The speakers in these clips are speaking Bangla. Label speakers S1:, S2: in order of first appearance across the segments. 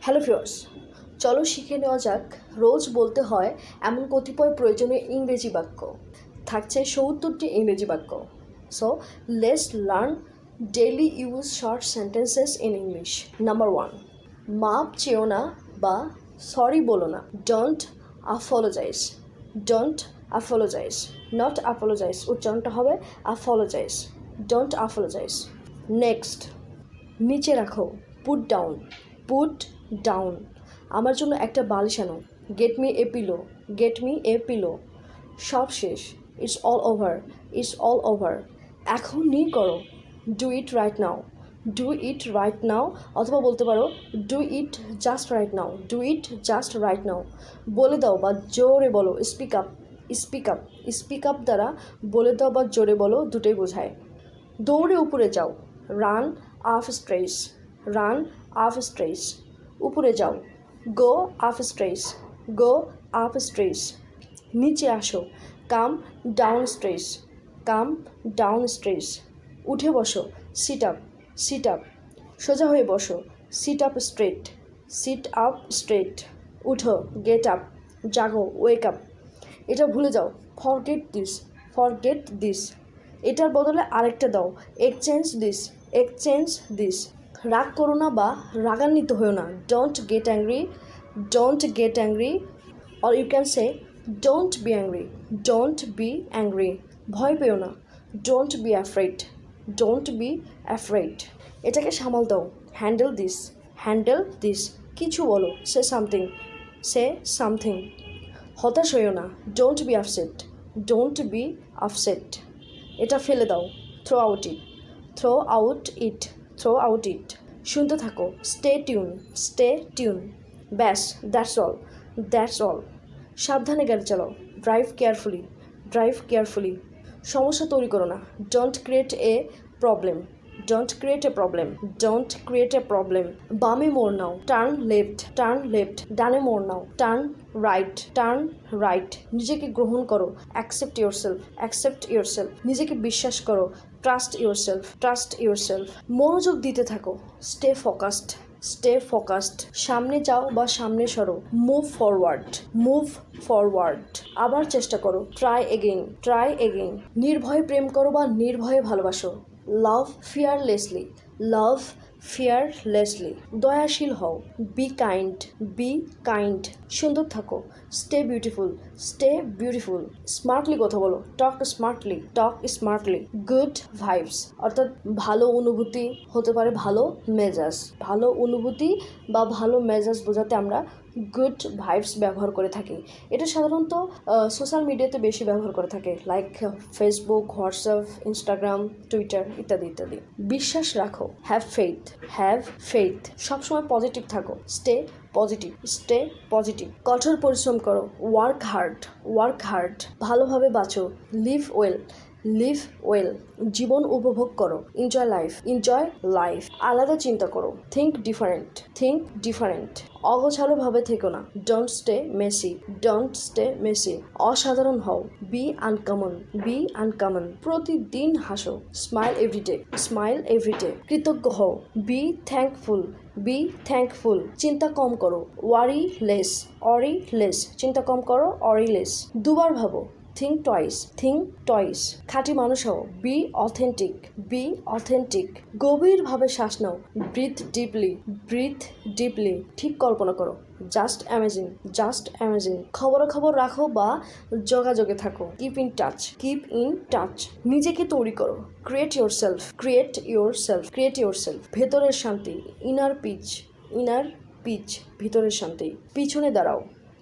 S1: হ্যালো ভিউয়ার্স, চলো শিখে নেওয়া যাক রোজ বলতে হয় এমন কতিপয় প্রয়োজনীয় ইংরেজি বাক্য। থাকছে ৭০টি ইংরেজি বাক্য। So let's learn daily use short sentences in English. Number 1, মাপ চেও না বা সরি বলো না। Don't apologize. Don't apologize, not apologize, উচ্চারণটা হবে অ্যাপোলোজাইজ। Don't apologize. নেক্সট, নিচে রাখো। Put down. Put down. আমার জন্য একটা বালিশ আনো। Get me a pillow. Get me a pillow. সব শেষ। It's all over. It's all over. এখনই করো। Do it right now. Do it right নাও, অথবা বলতে পারো do it just right now. Do it just right now. বলে দাও বা জোরে বলো। Speak up. Speak up. Speak up দ্বারা বলে দাও বা জোরে বলো দুটোই বোঝায়। দৌড়ে উপরে যাও। Run upstairs. Run upstairs. উপরে যাও। Go upstairs. Go upstairs. নিচে আসো। Come downstairs. Come downstairs. উঠে বসো। Sit up. Sit up. সোজা হয়ে বসো। Sit up straight. Sit up straight. উঠো। Get up. জাগো। Wake up. এটা ভুলে যাও। Forget this. Forget this. এটার বদলে আরেকটা দাও। Exchange this. Exchange this. রাগ করো না বা রাগান্বিত হও না। Don't get angry. Don't get angry, or you can say don't be angry. Don't be angry. ভয় পেও না। Don't be afraid. Don't be afraid. এটাকে সামাল দাও। Handle this. Handle this. কিছু বলো। Say something. Say something. হতাশ হইও না। Don't be upset. Don't be upset. এটা ফেলে দাও। Throw out it. Throw out it. Throw out it. শুনতে থাকো। Stay tune. Stay tune. ব্যাস, দ্যাটস অল। That's all. সাবধানে গাড়ি চালাও। Drive carefully. Drive carefully. সমস্যা তৈরি করো না। Don't create a problem. Don't create a problem. Don't create a problem. বামে মোড় নাও। Turn left. Turn left. ডানে মোড় নাও। Turn right. Turn right. নিজেকে গ্রহণ করো। Accept yourself. Accept yourself. নিজেকে বিশ্বাস করো। Trust yourself. Trust yourself. মনোযোগ দিতে থাকো। Stay focused. Stay focused. সামনে যাও বা সামনে সরো। Move forward. Move forward. আবার চেষ্টা করো। Try again. Try again. নির্ভয়ে প্রেম করো বা নির্ভয়ে ভালোবাসো। লাভ ফিয়ারলেসলি। লাভ ফিয়ারলেসলি। দয়াশীল হও। Be kind. Be kind. সুন্দর থাকো। Stay beautiful. Stay beautiful. Smartly কথা বলো। টক স্মার্টলি। টক স্মার্টলি। গুড ভাইবস, অর্থাৎ ভালো অনুভূতি হতে পারে ভালো মেজাজ। ভালো অনুভূতি বা ভালো মেজাজ বোঝাতে আমরা গুড ভাইবস ব্যবহার করে থাকি। এটা সাধারণত সোশ্যাল মিডিয়াতে বেশি ব্যবহার করে থাকে, like Facebook, WhatsApp, Instagram, Twitter ইত্যাদি ইত্যাদি। বিশ্বাস রাখো। Have faith. Have faith. সবসময় পজিটিভ থাকো। Stay positive. Stay positive. কঠোর পরিশ্রম করো। Work hard. Work hard. ভালোভাবে বাঁচো। Live well. Live well. জীবন উপভোগ করো। Enjoy life. Enjoy life. আলাদা চিন্তা করো। Think different. Think different. অগোছালোভাবে থেকো না। Don't stay messy. Don't stay messy. অসাধারণ হও। Be uncommon. Be uncommon. প্রতিদিন হাসো। Smile everyday. Smile everyday. কৃতজ্ঞ হও। Be thankful. Be thankful. চিন্তা কম করো। Worry less. Worry less. চিন্তা কম করো। Worry less. দুবার ভাবো। Think twice. Think twice. খাঁটি মানুষ হও। Be authentic. Be authentic. গভীরভাবে শ্বাস নাও। Breathe deeply. Breathe deeply. ঠিক কল্পনা করো। Just amazing. Just amazing. খবরাখবর রাখো বা যোগাযোগে থাকো। Keep in touch. Keep in touch. নিজেকে তৈরি করো। Create yourself. Create yourself. Create your self. ভেতরের শান্তি। Inner peace. Inner peace. ভিতরের শান্তি। পিছনে দাঁড়াও।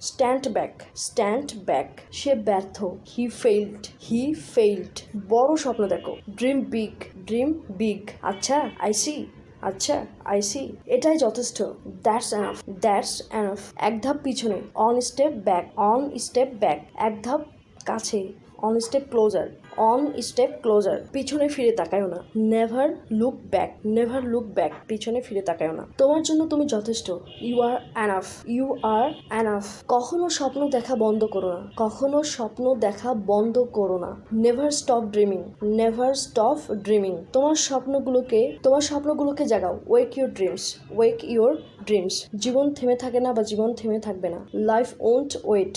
S1: Stand back. Stand back. সে ব্যর্থ। He failed. He failed. বড় স্বপ্ন দেখো। Dream big. Dream big. আচ্ছা, আই সি। আচ্ছা, আই সি। এটাই যথেষ্ট। That's enough. That's enough. এক ধাপ পিছনে। One step back. One step back. এক ধাপ কাছে। One step closer. One step closer. পিছনে ফিরে তাকায়ও না। Never look back. Never look back. পিছনে ফিরে তাকায়ও না। তোমার জন্য তুমি যথেষ্ট। You are enough. You are enough. কখনো স্বপ্ন দেখা বন্ধ করো না। কখনো স্বপ্ন দেখা বন্ধ করো না। Never stop dreaming. Never stop dreaming. তোমার স্বপ্নগুলোকে জাগাও। Wake your dreams. Wake your dreams. জীবন থেমে থাকে না বা জীবন থেমে থাকবে না। Life won't wait,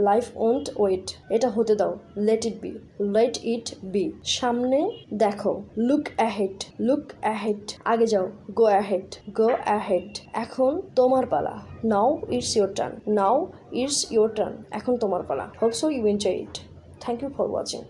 S1: life won't wait. এটা হতে দাও, let it be, let it be. সামনে দেখো, লুক অ্যাহেড, লুক অ্যাহেড। আগে যাও, গো অ্যাহেড, গো অ্যাহেড। এখন তোমার পালা। Now it's your turn, now it's your turn. এখন তোমার পালা। Hope so you enjoy it. Thank you for watching.